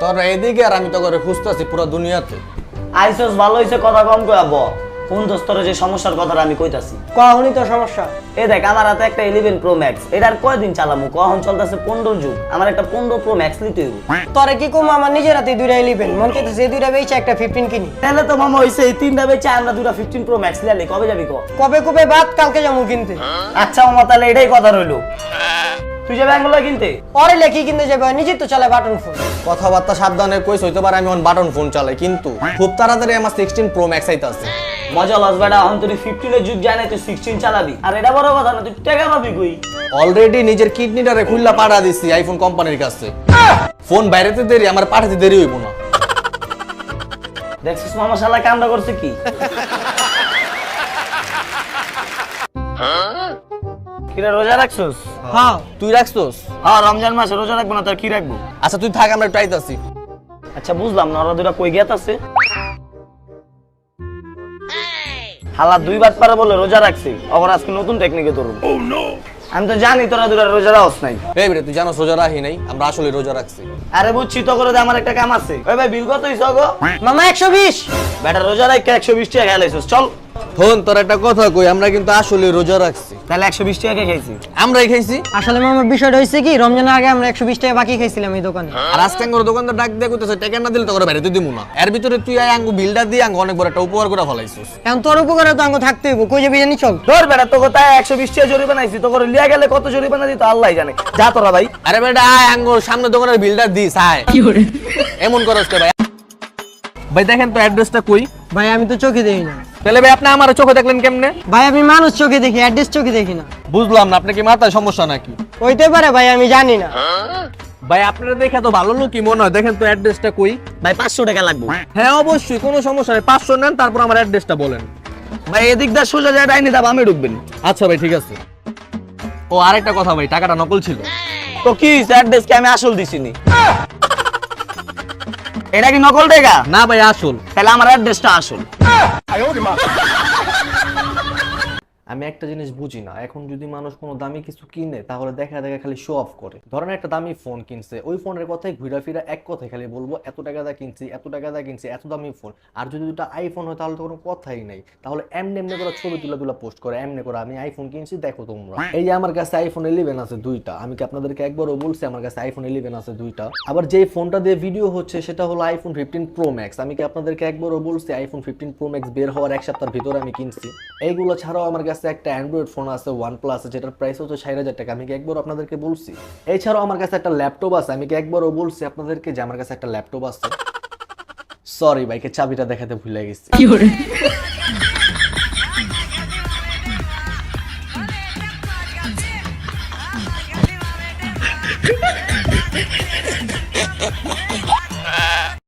তোরা এদিকে আর আমি তো করে খুঁজতেছি পুরো দুনিয়াতে। আইসোস ভালো হইছে, কথা কম কয়া ব। কোন দোস্তরে যে সমস্যার কথাটা আমি কইতাছি। কখনই তো সমস্যা। এ দেখ, আমার হাতে একটা 11 Pro Max, এটার কয়দিন চালামু? কখন চলতেছে 15 যুগ, আমার একটা 15 Pro Max নিতে হইব। তোরে কি কম, আমার নিজের হাতে দুইটা 11 মন চাইতেছে এই দুইটা বেচে একটা 15 কিনি। তাহলে তো মামা হইছে এই তিনটা বেচে আমরা দুটা 15 Pro Max লিয়ালি। কবে যাবি ক? কবে বাদ, কালকে যাবো কিনতে। আচ্ছা মামা, তাহলে এটাই কথা রইলো। তুই যাবে আঙ্গুলা কিনতে? পরে লেখি কিনতে যাবে, নিজে তো চালায় বাটন ফোন। কথাবার্তা সাবধানে কইস, হইতে পারে আমি অন বাটন ফোন চালাই, কিন্তু খুব তাড়াতাড়ি আমার 16 Pro Max আইতাছে। মজা লস বেটা, এখন তুই 15 এর যুগ যায় না, তুই 16 চালাবি। আর এটা বড় কথা না, তুই টাকা পাবি কই? অলরেডি নিজের কিডনিটারে খুললা পাঠা দিছি আইফোন কোম্পানির কাছে। ফোন বাইরেতে দেরি, আমার পাঠাতে দেরি হইব না। দেখছিস মামা শালা কামটা করছে কি? কিরা রোজা রাখছস? হ্যাঁ তুই রাখছস? হ্যাঁ, রমজান মাসে রোজা রাখবো না, তার কি রাখবো? আচ্ছা তুই থাক, আমরা একটু আইতাছি। আচ্ছা বুঝলাম না, ওরা দুটা কই গিয়াত আছে? হালা দুইবার পারে বলে রোজা রাখছি, আবার আজকে নতুন টেকনিকে ধরুন। আমি তো জানি তোরা দুটা রোজা রাখছ নাই। এই বেটা, তুই জানো রোজা রাখি নাই, আমরা আসলে রোজা রাখছি। আরে বুঝছি তো, করে দে, আমার একটা কাম আছে। ওই ভাই বিল কত হইছে গো? মামা 120। বেটা রোজা রাখকে 120 টাকা খেলাইছস, চল। ফোন তোর একটা কথা কই, আমরা কিন্তু আসলে রোজা রাখছি। তাহলে 120 টাকা খাইছি। আমরাই খাইছি। আসলে মামা বিষয়টা হইছে কি, রমজানের আগে আমরা 120 টাকা বাকি খাইছিলাম এই দোকানে। আর আজকে আঙ্গুর দোকানদার ডাক দিয়ে কইতেছে টাকা না দিলে তো করে বাইরে দিমু না। এর ভিতরে তুই আই আঙ্গু বিলটা দিয়ে আঙ্গু অনেক বড় একটা উপহার করে ফলাইছিস। এখন তোর উপকারে তো আঙ্গ থাকতে হইব, কই যাবি জানি, চল। ধর বেটা, তোকে তাই 120 টাকা জরিমানা আইছি, তোকে লিয়া গেলে কত জরিমানা দিত আল্লাহই জানে। যা তোরা ভাই। আরে বেটা আয় আঙ্গুর সামনে দোকানের বিলটা দিস আয়। কি করে এমন করস কে ভাই? ভাই দেখেন তো অ্যাড্রেসটা কই? ভাই আমি তো চোখে দেখি না। তাহলে ভাই আপনি আমার চোখে দেখলেন কেমনে? ভাই আমি মানুষ চোখে দেখি, অ্যাড্রেস চোখে দেখি না। বুঝলাম না, আপনি কি মাথায় সমস্যা নাকি? হইতে পারে ভাই, আমি জানি না। ভাই আপনারা দেখে তো ভালো লোকই মনে হয়, দেখেন তো অ্যাড্রেসটা কই? ভাই 500 টাকা লাগবে। হ্যাঁ অবশ্যই, কোনো সমস্যা নেই, 500 নেন, তারপর আমার অ্যাড্রেসটা বলেন। ভাই এদিক দা সোজা যায় ডাইনি দা বামে ঢুকবেন। আচ্ছা ভাই ঠিক আছে। ও আরেকটা কথা ভাই, টাকাটা নকল ছিল। তো কি অ্যাড্রেস কি আমি আসল দিছিনি? এটা কি নকল টাকা? না ভাই আসল। তাহলে আমার অ্যাড্রেসটা আসল। আমি একটা জিনিস বুঝি না, এখন যদি মানুষ কোনো দামি কিছু কিনে তাহলে দেখা খালি শো অফ করে। ধরেন একটা দামি ফোন কিনছে, ওই ফোনের কথাই ঘুরা ফিরা এক কথাই খালি বলবো, এত টাকা দা কিনছি, এত টাকা দা কিনছি, এত দামি ফোন। আর যদি দুটো আইফোন হয় তাহলে তো কোনো কথাই নাই, তাহলে এমনি করে ছবি তুলা পোস্ট করে, এমনি করে আমি আইফোন কিনছি দেখো তোমরা। এই যে আমার কাছে আইফোন 11 আছে 2টা, আমি কি আপনাদেরকে একবারও বলছি আমার কাছে আইফোন 11 আছে 2টা? আবার যেই ফোনটা দিয়ে ভিডিও হচ্ছে সেটা হলো আইফোন 15 Pro Max, আমি কি আপনাদেরকে একবারও বলছি আইফোন 15 Pro Max বের হওয়ার এক সপ্তাহের ভিতরে আমি কিনছি? এইগুলো ছাড়াও আমার কাছে একটা অ্যান্ড্রয়েড ফোন আছে OnePlus, যেটার প্রাইস হচ্ছে 60,000 টাকা, আমি কি একবারও আপনাদেরকে বলছি? এছাড়াও আমার কাছে একটা ল্যাপটপ আছে, আমি কি একবারও বলছি আপনাদেরকে যে আমার কাছে একটা ল্যাপটপ আছে? সরি বাইকের চাবিটা দেখাতে ভুলে গেছি। কি করে